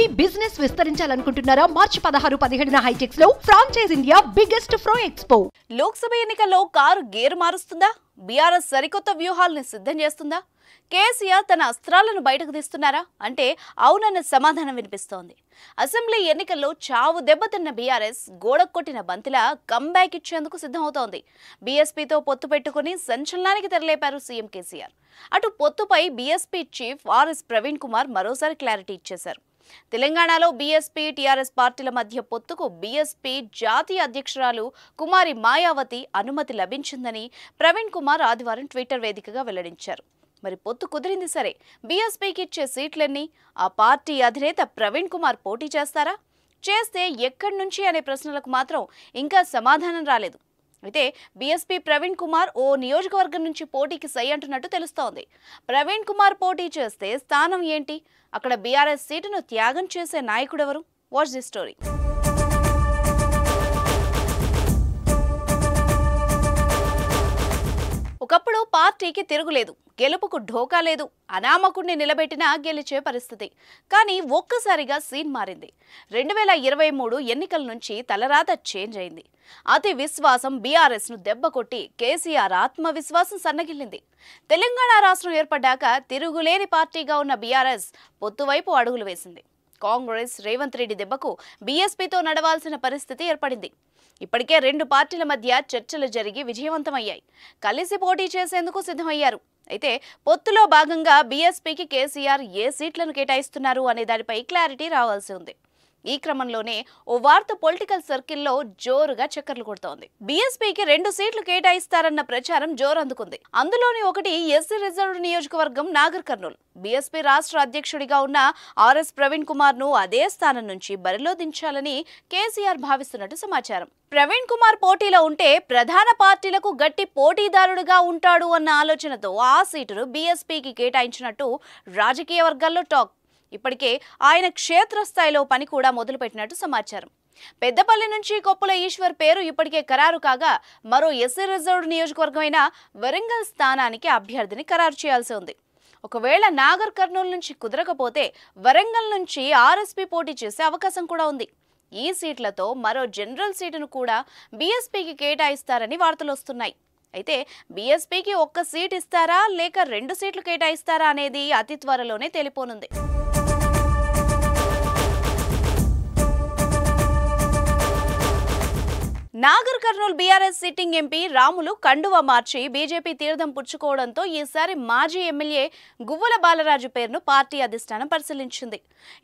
మీ business విస్తరించాలనుకుంటున్నారా? మార్చి 16-17న హైటెక్స్ లో franchise India biggest ఫ్రో expo. Lok Sabha ఎన్నికల్లో car gear మారుస్తుందా? BRS సరికొత్త వ్యూహాలను సిద్ధం చేస్తుందా? కేసీఆర్ తన అస్త్రాలను బయటకు తీస్తున్నారా అంటే అవునన్న సమాధానం వినిపిస్తోంది. అసెంబ్లీ ఎన్నికల్లో చావు దెబ్బతిన్న బీఆర్ఎస్ గోడకొట్టిన బంతిలా కంబ్యాక్ ఇచ్చేందుకు సిద్ధమవుతోంది. బీఎస్పీతో పొత్తు పెట్టుకుని సంచలనానికి తెరలేపారు సీఎం కేసీఆర్. అటు పొత్తుపై BSP chief RS Praveen Kumar మరోసారి క్లారిటీ ఇచ్చేశారు. తెలంగాణలో బీఎస్పీ టీఆర్ఎస్ పార్టీల మధ్య పొత్తుకు బీఎస్పీ జాతీయ అధ్యక్షురాలు కుమారి మాయావతి అనుమతి లభించిందని ప్రవీణ్ కుమార్ ఆదివారం ట్విట్టర్ వేదికగా వెల్లడించారు. మరి పొత్తు కుదిరింది సరే, బీఎస్పీకి ఇచ్చే సీట్లన్నీ? ఆ పార్టీ అధినేత ప్రవీణ్ కుమార్ పోటీ చేస్తారా? చేస్తే ఎక్కడి నుంచి అనే ప్రశ్నలకు మాత్రం ఇంకా సమాధానం రాలేదు. అయితే బీఎస్పీ ప్రవీణ్ కుమార్ ఓ నియోజకవర్గం నుంచి పోటీకి సై అంటున్నట్టు తెలుస్తోంది. ప్రవీణ్ కుమార్ పోటీ చేస్తే స్థానం ఏంటి? అక్కడ బీఆర్ఎస్ సీటును త్యాగం చేసే నాయకుడెవరు? Watch the story. ఒకప్పుడు పార్టీకి తిరుగులేదు, గెలుపుకు ఢోకా లేదు, అనామకుడిని నిలబెట్టినా గెలిచే పరిస్థితి. కానీ ఒక్కసారిగా సీన్ మారింది. 2023 ఎన్నికల నుంచి తలరాత చేంజ్ అయింది. అతి విశ్వాసం బీఆర్ఎస్ ను దెబ్బకొట్టి కేసీఆర్ ఆత్మవిశ్వాసం సన్నగిల్లింది. తెలంగాణ రాష్ట్రం ఏర్పడ్డాక తిరుగులేని పార్టీగా ఉన్న బీఆర్ఎస్ పొత్తువైపు అడుగులు వేసింది. కాంగ్రెస్ రేవంత్ రెడ్డి దెబ్బకు బీఎస్పీతో నడవాల్సిన పరిస్థితి ఏర్పడింది. ఇప్పటికే రెండు పార్టీల మధ్య చర్చలు జరిగి విజయవంతమయ్యాయి. కలిసి పోటీ చేసేందుకు సిద్ధమయ్యారు. అయితే పొత్తులో భాగంగా బీఎస్పీకి కేసీఆర్ ఏ సీట్లను కేటాయిస్తున్నారు అనే దానిపై క్లారిటీ రావాల్సి ఉంది. ఈ క్రమంలోనే ఓ వార్త పొలిటికల్ సర్కిల్లో జోరుగా చక్కర్లు కొడుతోంది. బీఎస్పీకి 2 సీట్లు కేటాయిస్తారన్న ప్రచారం జోరందుకుంది. అందులోని ఒకటి ఎస్సీ రిజర్వ్డ్ నియోజకవర్గం నాగర్ కర్నూల్. బీఎస్పీ రాష్ట్ర అధ్యక్షుడిగా ఉన్న ఆర్ఎస్ ప్రవీణ్ కుమార్ ను అదే స్థానం నుంచి బరిలో దించాలని కేసీఆర్ భావిస్తున్నట్టు సమాచారం. ప్రవీణ్ కుమార్ పోటీలో ఉంటే ప్రధాన పార్టీలకు గట్టి పోటీదారుడుగా ఉంటాడు అన్న ఆలోచనతో ఆ సీటును బీఎస్పీకి కేటాయించినట్టు రాజకీయ వర్గాల్లో టాక్. ఇప్పటికే ఆయన క్షేత్రస్థాయిలో పని కూడా మొదలుపెట్టినట్టు సమాచారం. పెద్దపల్లి నుంచి కొప్పుల ఈశ్వర్ పేరు ఇప్పటికే ఖరారు కాగా, మరో ఎస్సీ రిజర్వ్డ్ నియోజకవర్గమైన వరంగల్ స్థానానికి అభ్యర్థిని ఖరారు చేయాల్సి ఉంది. ఒకవేళ నాగర్ కర్నూలు నుంచి కుదరకపోతే వరంగల్ నుంచి ఆర్ఎస్పీ పోటీ చేసే అవకాశం కూడా ఉంది. ఈ సీట్లతో మరో జనరల్ సీటును కూడా బీఎస్పీకి కేటాయిస్తారని వార్తలు వస్తున్నాయి. అయితే బీఎస్పీకి 1 సీట్ ఇస్తారా లేక 2 సీట్లు కేటాయిస్తారా అనేది అతి త్వరలోనే తెలిపోనుంది. Nagar Kurnool BRS sitting MP Ramulu కండువా మార్చి బీజేపీ తీర్థం పుచ్చుకోవడంతో ఈసారి మాజీ ఎమ్మెల్యే గువ్వల బాలరాజు పేరును పార్టీ అధిష్టానం పరిశీలించింది.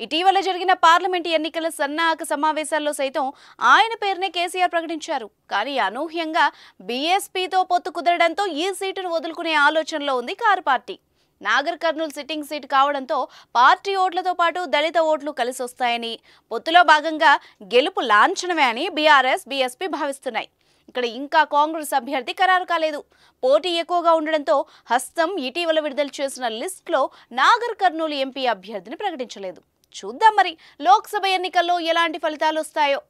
ఇటీవల జరిగిన పార్లమెంటు ఎన్నికల సన్నాహక సమావేశాల్లో సైతం ఆయన పేరునే కేసీఆర్ ప్రకటించారు. కానీ అనూహ్యంగా బీఎస్పీతో పొత్తు కుదరడంతో ఈ సీటును వదులుకునే ఆలోచనలో ఉంది car party. Nagar Kurnool sitting seat కావడంతో పార్టీ ఓట్లతో పాటు దళిత ఓట్లు కలిసి వస్తాయని, పొత్తులో భాగంగా గెలుపు లాంఛనమే అని బీఆర్ఎస్ బీఎస్పీ భావిస్తున్నాయి. ఇక్కడ ఇంకా కాంగ్రెస్ అభ్యర్థి ఖరారు కాలేదు. పోటీ ఎక్కువగా ఉండడంతో హస్తం ఇటీవల విడుదల చేసిన లిస్టులో నాగర్ కర్నూలు ఎంపీ అభ్యర్థిని ప్రకటించలేదు. చూద్దాం మరి లోక్సభ ఎన్నికల్లో ఎలాంటి ఫలితాలు వస్తాయో.